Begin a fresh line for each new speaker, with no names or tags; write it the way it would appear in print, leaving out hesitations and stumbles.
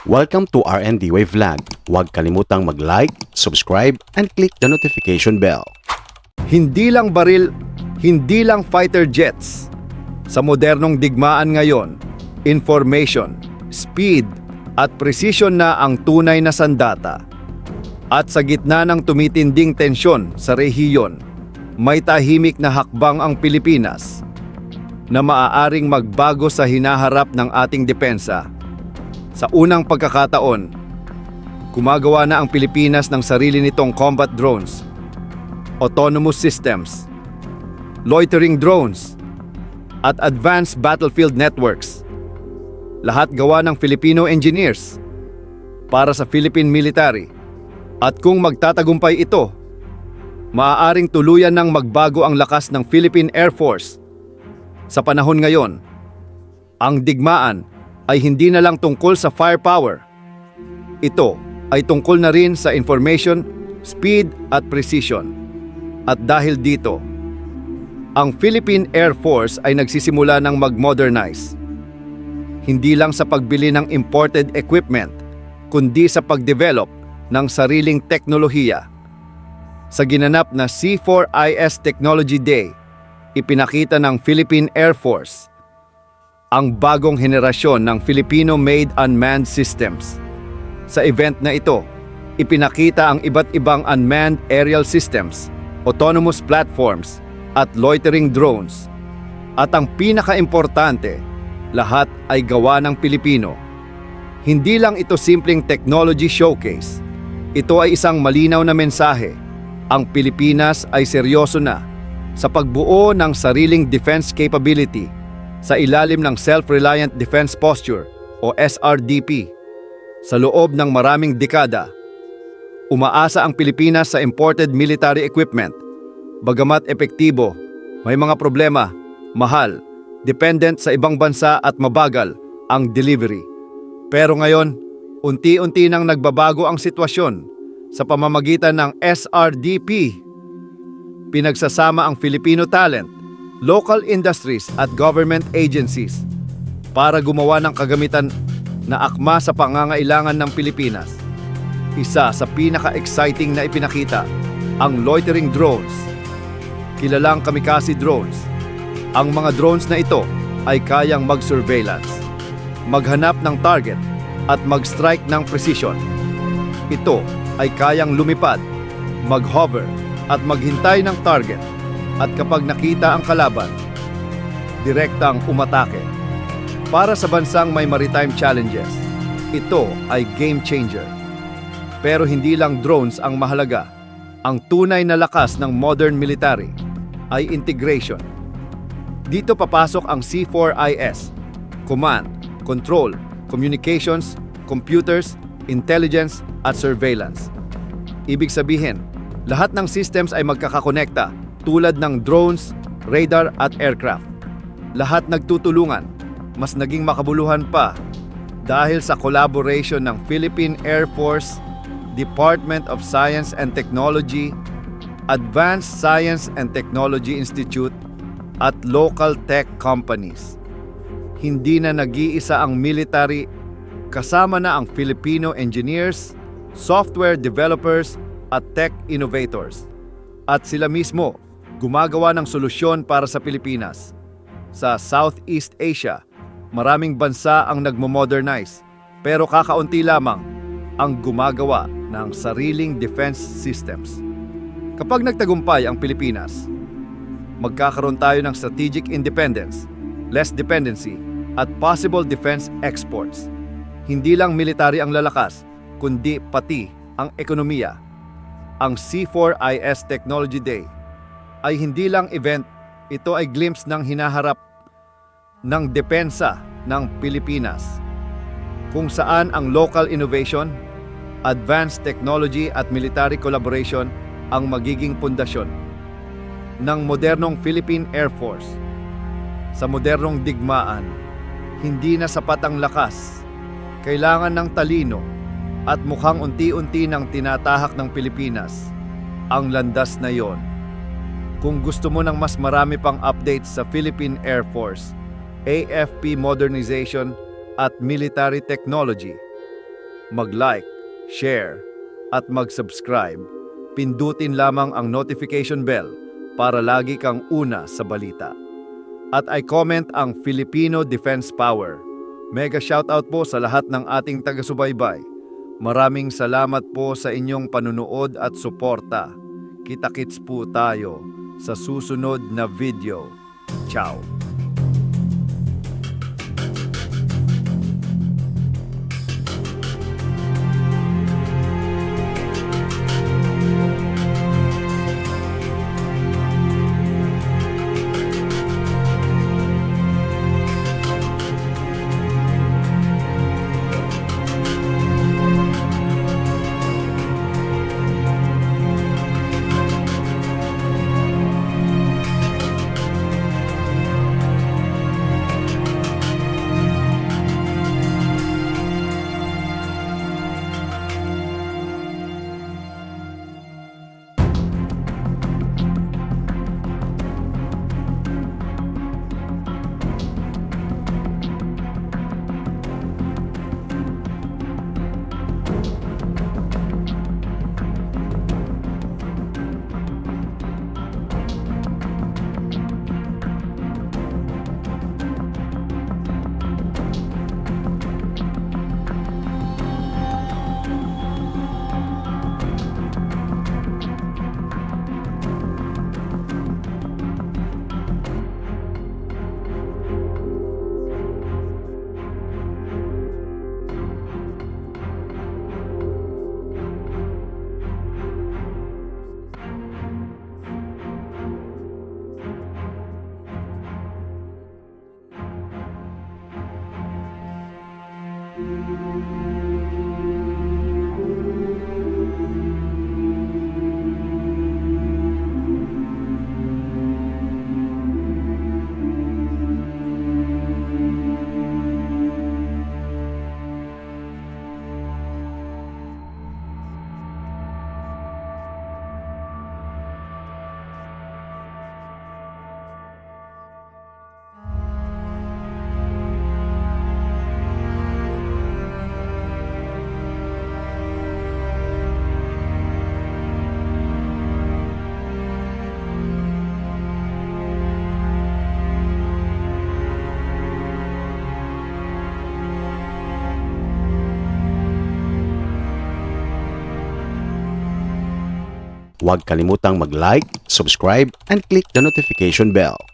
Welcome to RND Wave Vlog. Huwag kalimutang mag-like, subscribe, and click the notification bell.
Hindi lang baril, hindi lang fighter jets. Sa modernong digmaan ngayon, information, speed, at precision na ang tunay na sandata. At sa gitna ng tumitinding tensyon sa rehiyon, may tahimik na hakbang ang Pilipinas na maaaring magbago sa hinaharap ng ating depensa. Sa unang pagkakataon, gumagawa na ang Pilipinas ng sarili nitong combat drones, autonomous systems, loitering drones, at advanced battlefield networks. Lahat gawa ng Filipino engineers para sa Philippine military. At kung magtatagumpay ito, maaaring tuluyan ng magbago ang lakas ng Philippine Air Force. Sa panahon ngayon, ang digmaan ay hindi na lang tungkol sa firepower. Ito ay tungkol na rin sa information, speed at precision. At dahil dito, ang Philippine Air Force ay nagsisimula ng mag-modernize. Hindi lang sa pagbili ng imported equipment, kundi sa pag-develop ng sariling teknolohiya. Sa ginanap na C4IS Technology Day, ipinakita ng Philippine Air Force ang bagong henerasyon ng Filipino-made unmanned systems. Sa event na ito, ipinakita ang iba't ibang unmanned aerial systems, autonomous platforms, at loitering drones. At ang pinaka-importante, lahat ay gawa ng Pilipino. Hindi lang ito simpleng technology showcase. Ito ay isang malinaw na mensahe. Ang Pilipinas ay seryoso na sa pagbuo ng sariling defense capability sa ilalim ng Self-Reliant Defense Posture o SRDP. Sa loob ng maraming dekada, umaasa ang Pilipinas sa imported military equipment. Bagamat epektibo, may mga problema, mahal, dependent sa ibang bansa at mabagal ang delivery. Pero ngayon, unti-unti nang nagbabago ang sitwasyon sa pamamagitan ng SRDP. Pinagsasama ang Filipino talent, local industries at government agencies para gumawa ng kagamitan na akma sa pangangailangan ng Pilipinas. Isa sa pinaka-exciting na ipinakita, ang loitering drones. Kilalang kamikaze drones. Ang mga drones na ito ay kayang mag-surveillance, maghanap ng target at mag-strike ng precision. Ito ay kayang lumipad, mag-hover at maghintay ng target. At kapag nakita ang kalaban, direktang umatake. Para sa bansang may maritime challenges, ito ay game changer. Pero hindi lang drones ang mahalaga. Ang tunay na lakas ng modern military ay integration. Dito papasok ang C4IS, command, control, communications, computers, intelligence at surveillance. Ibig sabihin, lahat ng systems ay magkakakonekta tulad ng drones, radar at aircraft. Lahat nagtutulungan, mas naging makabuluhan pa dahil sa collaboration ng Philippine Air Force, Department of Science and Technology, Advanced Science and Technology Institute at local tech companies. Hindi na nag-iisa ang military, kasama na ang Filipino engineers, software developers at tech innovators. At sila mismo gumagawa ng solusyon para sa Pilipinas. Sa Southeast Asia, maraming bansa ang nagmo-modernize, pero kakaunti lamang ang gumagawa ng sariling defense systems. Kapag nagtagumpay ang Pilipinas, magkakaroon tayo ng strategic independence, less dependency, at possible defense exports. Hindi lang military ang lalakas, kundi pati ang ekonomiya. Ang C4IS Technology Day ay hindi lang event, ito ay glimpse ng hinaharap ng depensa ng Pilipinas, kung saan ang local innovation, advanced technology at military collaboration ang magiging pundasyon ng modernong Philippine Air Force. Sa modernong digmaan, hindi na sapat ang lakas, kailangan ng talino at mukhang unti-unti nang tinatahak ng Pilipinas ang landas na yon. Kung gusto mo ng mas marami pang updates sa Philippine Air Force, AFP modernization at military technology, mag-like, share, at mag-subscribe. Pindutin lamang ang notification bell para lagi kang una sa balita. At i-comment ang Filipino Defense Power. Mega shoutout po sa lahat ng ating taga-subaybay. Maraming salamat po sa inyong panunood at suporta. Kita-kits po tayo sa susunod na video. Ciao!
Huwag kalimutang mag-like, subscribe, and click the notification bell